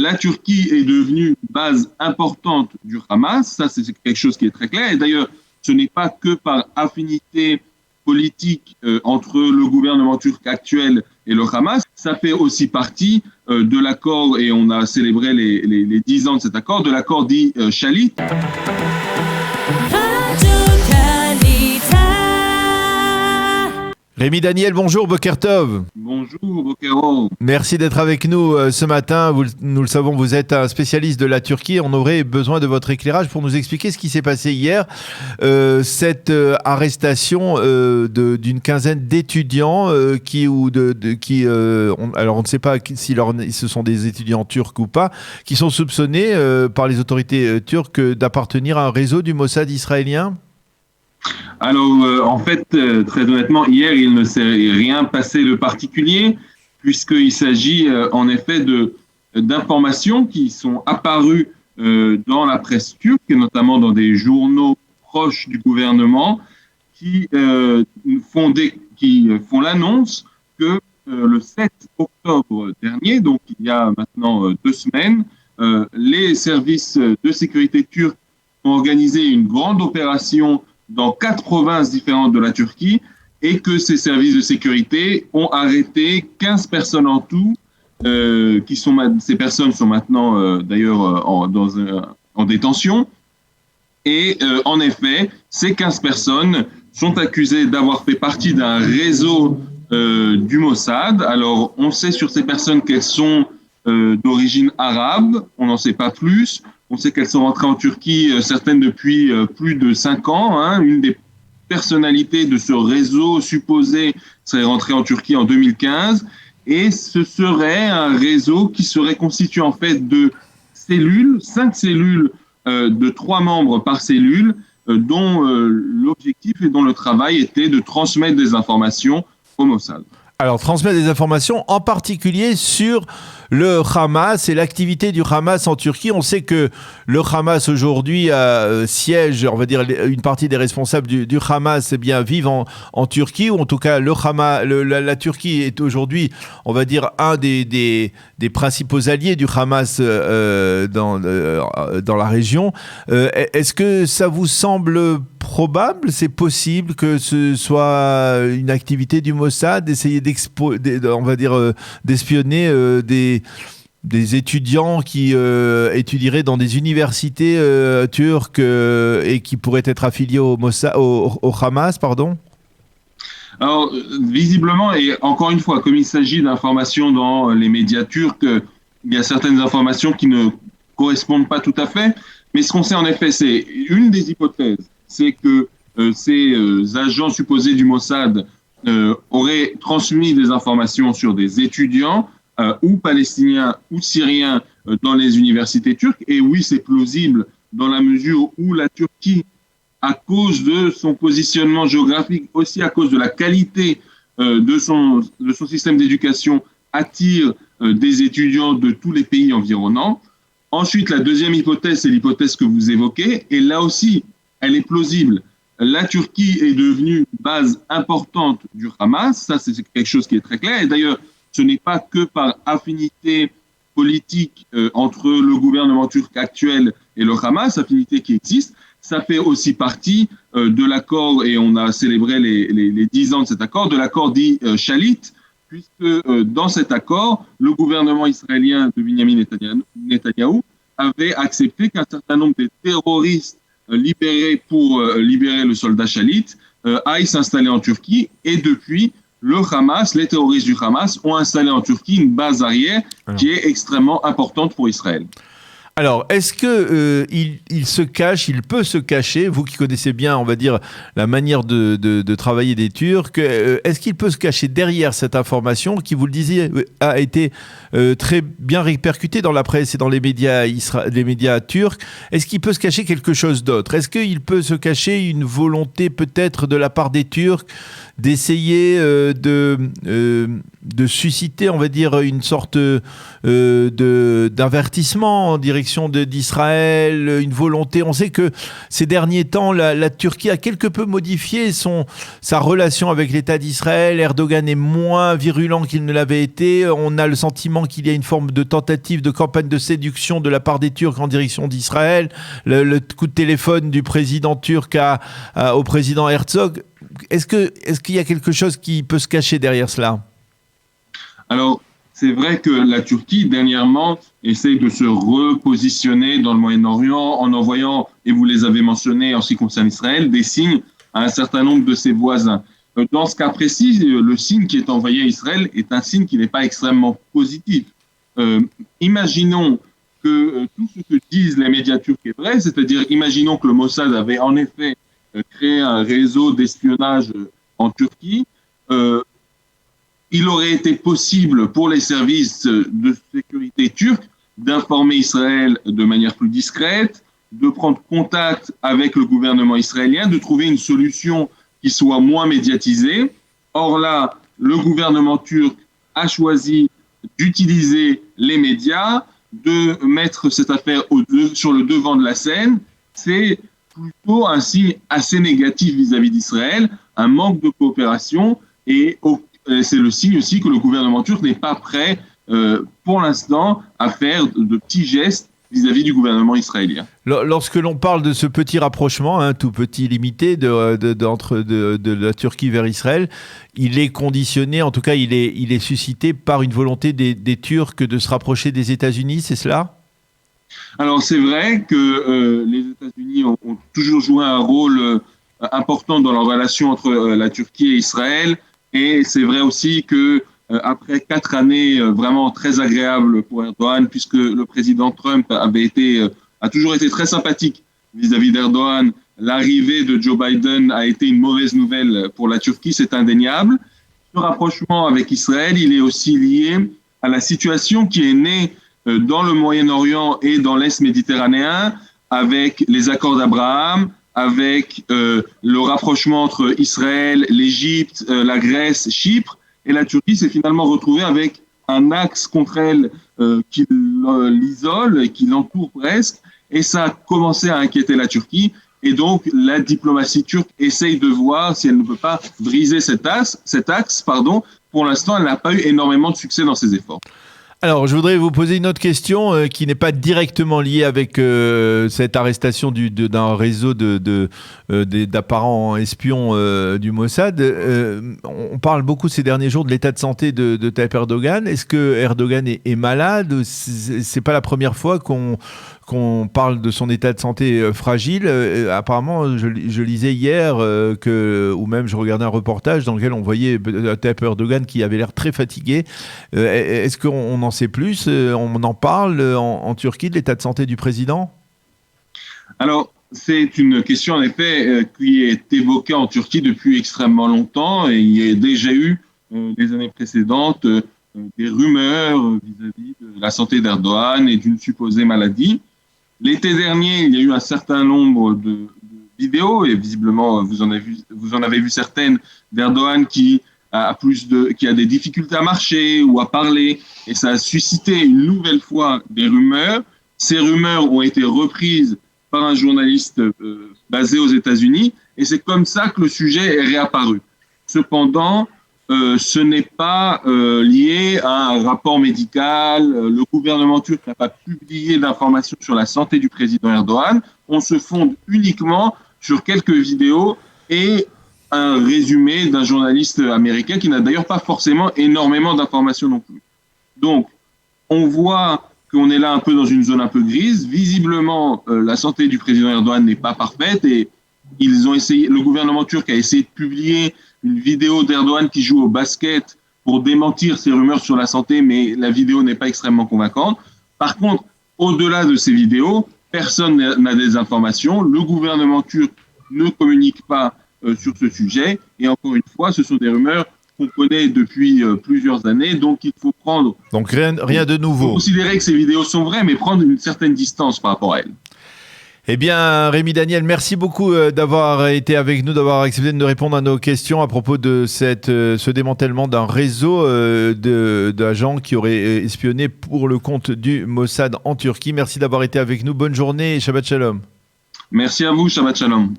la Turquie est devenue une base importante du Hamas. Ça, c'est quelque chose qui est très clair. Et d'ailleurs, ce n'est pas que par affinité politique entre le gouvernement turc actuel et le Hamas. Ça fait aussi partie de l'accord, et on a célébré les 10 ans de cet accord, de l'accord dit Shalit. Rémi Daniel, bonjour, Boker Tov. Bonjour, Bokero. Merci d'être avec nous ce matin. Nous le savons, vous êtes un spécialiste de la Turquie. On aurait besoin de votre éclairage pour nous expliquer ce qui s'est passé hier. Cette arrestation d'une quinzaine d'étudiants alors on ne sait pas si ce sont des étudiants turcs ou pas, qui sont soupçonnés par les autorités turques d'appartenir à un réseau du Mossad israélien. Alors, en fait, très honnêtement, hier, il ne s'est rien passé de particulier, puisqu'il s'agit en effet d'informations qui sont apparues dans la presse turque, et notamment dans des journaux proches du gouvernement, qui font l'annonce que le 7 octobre dernier, donc il y a maintenant 2 semaines, les services de sécurité turcs ont organisé une grande opération dans 4 provinces différentes de la Turquie, et que ces services de sécurité ont arrêté 15 personnes en tout. Ces personnes sont maintenant d'ailleurs en détention. Et en effet, ces 15 personnes sont accusées d'avoir fait partie d'un réseau du Mossad. Alors, on sait sur ces personnes qu'elles sont d'origine arabe, on n'en sait pas plus. On sait qu'elles sont rentrées en Turquie, certaines depuis plus de 5 ans. Une des personnalités de ce réseau supposé serait rentrée en Turquie en 2015. Et ce serait un réseau qui serait constitué en fait de cellules, 5 cellules de 3 membres par cellule, dont l'objectif et dont le travail était de transmettre des informations au Mossad. Alors, transmettre des informations, en particulier sur le Hamas et l'activité du Hamas en Turquie. On sait que le Hamas aujourd'hui siège, on va dire, une partie des responsables du Hamas vivent en Turquie, ou en tout cas la Turquie est aujourd'hui, on va dire, un des principaux alliés du Hamas dans la région. Est-ce que ça vous semble probable, c'est possible que ce soit une activité du Mossad d'essayer d'espionner des étudiants qui étudieraient dans des universités turques et qui pourraient être affiliés au Hamas, pardon? Alors, visiblement, et encore une fois, comme il s'agit d'informations dans les médias turcs, il y a certaines informations qui ne correspondent pas tout à fait. Mais ce qu'on sait en effet, c'est une des hypothèses, c'est que ces agents supposés du Mossad auraient transmis des informations sur des étudiants ou palestiniens ou syriens dans les universités turques. Et oui, c'est plausible dans la mesure où la Turquie, à cause de son positionnement géographique, aussi à cause de la qualité de son système d'éducation, attire des étudiants de tous les pays environnants. Ensuite, la deuxième hypothèse, c'est l'hypothèse que vous évoquez, et là aussi, elle est plausible. La Turquie est devenue une base importante du Hamas, ça c'est quelque chose qui est très clair, et d'ailleurs, ce n'est pas que par affinité politique entre le gouvernement turc actuel et le Hamas, affinité qui existe, ça fait aussi partie de l'accord, et on a célébré les 10 ans de cet accord, de l'accord dit Shalit, puisque dans cet accord, le gouvernement israélien de Benjamin Netanyahou avait accepté qu'un certain nombre de terroristes libérés pour libérer le soldat Shalit aillent s'installer en Turquie, et depuis, le Hamas, les terroristes du Hamas ont installé en Turquie une base arrière qui est extrêmement importante pour Israël. Alors, est-ce que il peut se cacher, vous qui connaissez bien, on va dire, la manière de travailler des Turcs, est-ce qu'il peut se cacher derrière cette information qui, vous le disiez, a été très bien répercutée dans la presse et dans les médias turcs? Est-ce qu'il peut se cacher quelque chose d'autre? Est-ce qu'il peut se cacher une volonté peut-être de la part des Turcs d'essayer de susciter, on va dire, une sorte d'avertissement en direction d'Israël, une volonté. On sait que ces derniers temps, la Turquie a quelque peu modifié sa relation avec l'État d'Israël. Erdogan est moins virulent qu'il ne l'avait été. On a le sentiment qu'il y a une forme de tentative de campagne de séduction de la part des Turcs en direction d'Israël. Le coup de téléphone du président turc au président Herzog. Est-ce qu'il y a quelque chose qui peut se cacher derrière cela ? Alors, c'est vrai que la Turquie, dernièrement, essaye de se repositionner dans le Moyen-Orient en envoyant, et vous les avez mentionnés en ce qui concerne Israël, des signes à un certain nombre de ses voisins. Dans ce cas précis, le signe qui est envoyé à Israël est un signe qui n'est pas extrêmement positif. Imaginons que tout ce que disent les médias turcs est vrai, c'est-à-dire imaginons que le Mossad avait en effet créé un réseau d'espionnage en Turquie. Il aurait été possible pour les services de sécurité turcs d'informer Israël de manière plus discrète, de prendre contact avec le gouvernement israélien, de trouver une solution qui soit moins médiatisée. Or là, le gouvernement turc a choisi d'utiliser les médias, de mettre cette affaire sur le devant de la scène. C'est plutôt un signe assez négatif vis-à-vis d'Israël, un manque de coopération, et c'est le signe aussi que le gouvernement turc n'est pas prêt, pour l'instant, à faire de petits gestes vis-à-vis du gouvernement israélien. Lorsque l'on parle de ce petit rapprochement, tout petit, limité, de la Turquie vers Israël, il est conditionné, en tout cas il est suscité par une volonté des Turcs de se rapprocher des États-Unis, c'est cela ? Alors c'est vrai que les États-Unis ont toujours joué un rôle important dans la relation entre la Turquie et Israël, et c'est vrai aussi que après 4 années vraiment très agréables pour Erdogan, puisque le président Trump a toujours été très sympathique vis-à-vis d'Erdogan, l'arrivée de Joe Biden a été une mauvaise nouvelle pour la Turquie, c'est indéniable. Ce rapprochement avec Israël, il est aussi lié à la situation qui est née dans le Moyen-Orient et dans l'Est méditerranéen, avec les accords d'Abraham, avec le rapprochement entre Israël, l'Égypte, la Grèce, Chypre. Et la Turquie s'est finalement retrouvée avec un axe contre elle qui l'isole et qui l'entoure presque. Et ça a commencé à inquiéter la Turquie. Et donc, la diplomatie turque essaye de voir si elle ne peut pas briser cet axe. Pour l'instant, elle n'a pas eu énormément de succès dans ses efforts. Alors, je voudrais vous poser une autre question qui n'est pas directement liée avec cette arrestation d'un réseau d'apparents espions du Mossad. On parle beaucoup ces derniers jours de l'état de santé de Tayyip Erdogan. Est-ce que Erdogan est malade ? C'est pas la première fois qu'on parle de son état de santé fragile. Apparemment, je lisais hier ou même je regardais un reportage dans lequel on voyait Tayyip Erdogan qui avait l'air très fatigué. Est-ce qu'on en sait plus ? On en parle en Turquie de l'état de santé du président ? Alors, c'est une question en effet qui est évoquée en Turquie depuis extrêmement longtemps, et il y a déjà eu les années précédentes des rumeurs vis-à-vis de la santé d'Erdogan et d'une supposée maladie. L'été dernier, il y a eu un certain nombre de vidéos, et visiblement vous en avez vu certaines, d'Erdogan qui a des difficultés à marcher ou à parler, et ça a suscité une nouvelle fois des rumeurs. Ces rumeurs ont été reprises par un journaliste basé aux États-Unis, et c'est comme ça que le sujet est réapparu. Cependant, ce n'est pas lié à un rapport médical. Le gouvernement turc n'a pas publié d'informations sur la santé du président Erdogan. On se fonde uniquement sur quelques vidéos et un résumé d'un journaliste américain qui n'a d'ailleurs pas forcément énormément d'informations non plus. Donc, on voit qu'on est là un peu dans une zone un peu grise. Visiblement, la santé du président Erdogan n'est pas parfaite, et le gouvernement turc a essayé de publier une vidéo d'Erdogan qui joue au basket pour démentir ces rumeurs sur la santé, mais la vidéo n'est pas extrêmement convaincante. Par contre, au-delà de ces vidéos, personne n'a des informations. Le gouvernement turc ne communique pas sur ce sujet. Et encore une fois, ce sont des rumeurs qu'on connaît depuis plusieurs années, donc il faut prendre... Donc rien de nouveau. Considérer que ces vidéos sont vraies, mais prendre une certaine distance par rapport à elles. Eh bien, Rémi Daniel, merci beaucoup d'avoir été avec nous, d'avoir accepté de nous répondre à nos questions à propos de ce démantèlement d'un réseau d'agents qui auraient espionné pour le compte du Mossad en Turquie. Merci d'avoir été avec nous. Bonne journée et Shabbat Shalom. Merci à vous, Shabbat Shalom.